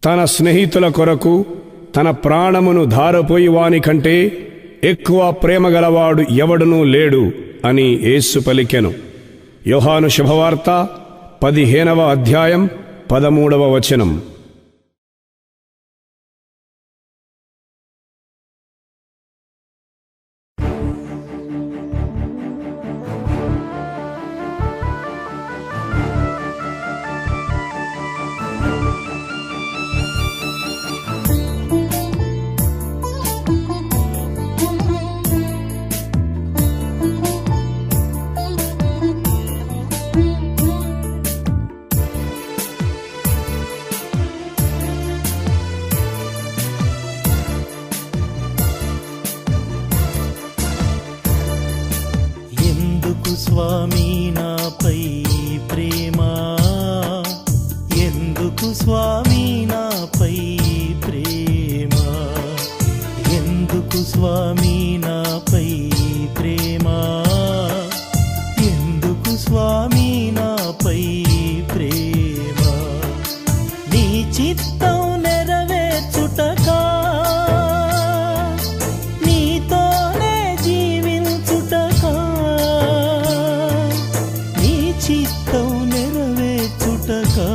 తన స్నేహితుల కొరకు తన ప్రాణమును ధారపోయి వానికంటే ఎక్కువ ప్రేమగలవాడు ఎవడునూ లేడు అని యేసు పలికెను. యోహాను శుభవార్త 15వ అధ్యాయం 13వ వచనం. స్వామి నాపై ప్రేమ, ఎందుకు స్వామి నాపై ప్రేమ, ఎందుకు స్వామి నాపై ప్రేమ, ఎందుకు స్వామి నాపై ప్రేమ, నీ చిత్తం నెరవేర్చుటకా నీతోనే జీవించుటకా, చిత్తం నెరవేర్చుటకా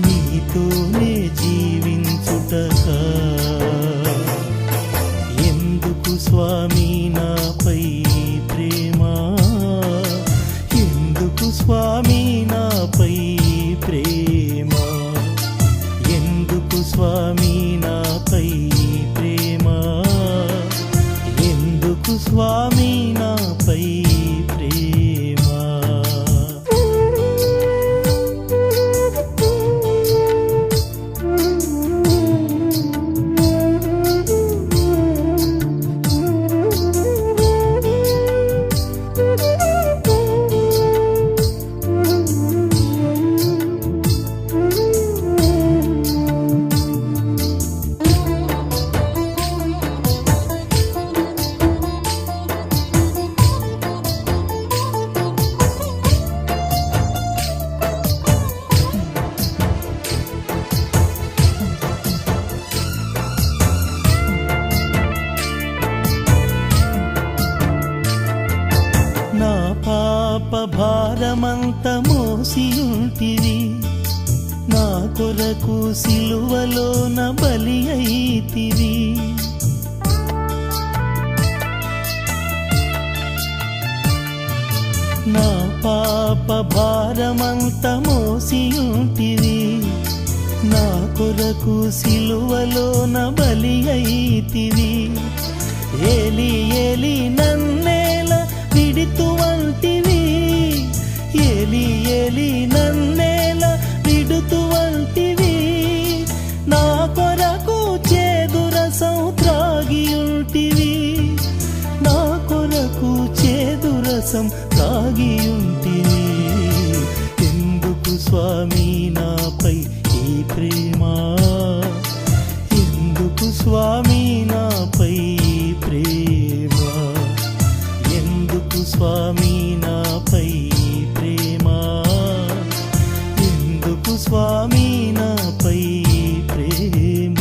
నీతోనే జీవించుటకా, ఎందుకు స్వామి నాపై ప్రేమ, ఎందుకు స్వామి నాపై ప్రేమ, ఎందుకు స్వామి నాపై ప్రేమ, ఎందుకు స్వామి నాపై భారమంత మోసియుంటివి, నా కొరకు సిలువలోన బలి అయితివి, నా పాప భారమంత మోసియుంటివి, నా కొరకు సిలువలోన బలి అయితివి, ఏలి ఏలి నన్నేల విడితువంటివి, ఏలి ఏలి నన్నేల విడుతువంటివి, నా కొరకు చేదురసం త్రాగియుంటివి, నా కొరకు చేదురసం త్రాగియుంటివి, ఎందుకు స్వామి నాపై ఈ ప్రేమ, ఎందుకు స్వామి నాపై ప్రేమ, ఎందుకు స్వామి నాపై ప్రేమ, ఎందుకు స్వామి నాపై ప్రేమ.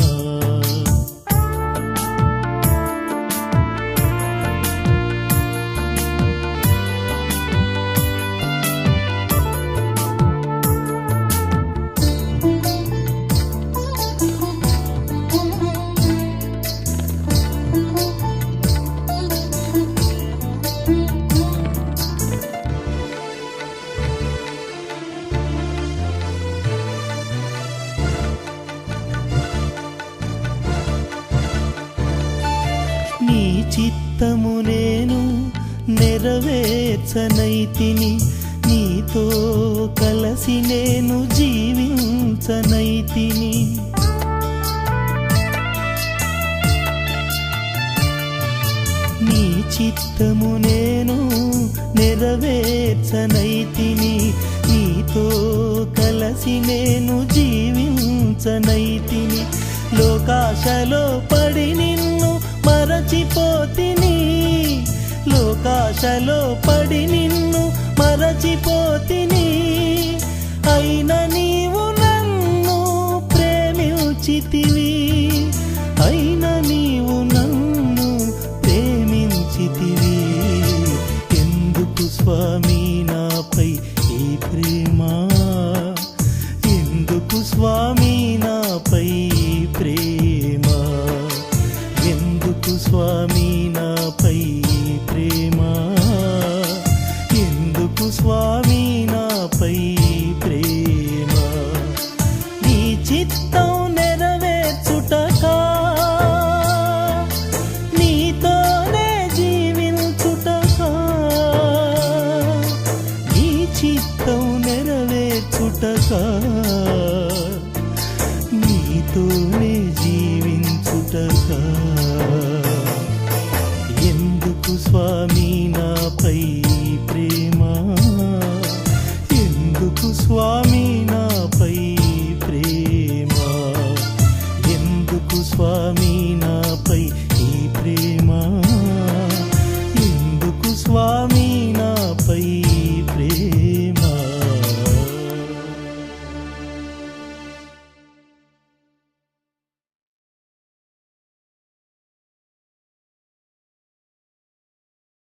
నీ చిత్తము నేను నెరవేర్చనైతిని, నీతో కలసి నేను జీవించనైతిని, నీ చిత్తము నేను నెరవేర్చనైతిని, నీతో కలసి నేను జీవించనైతిని, లోకాశలో పడి నిన్ను మరచిపోతిని, లోకాశలో పడి నిన్ను మరచిపోతిని, అయిన నీవు నన్ను స్వామి నాపై ప్రేమ, ఎందుకు స్వామి నాపై ప్రేమ, ఎందుకు స్వామి నాపై ప్రేమ, నీ చిత్తం నెరవేర్చుటకా, నీతోనే జీవించుటకా, నీ చిత్తం నెరవేర్చుటకా, నీతోనే జీవించుటకా, ఎందుకు స్వామి నాపై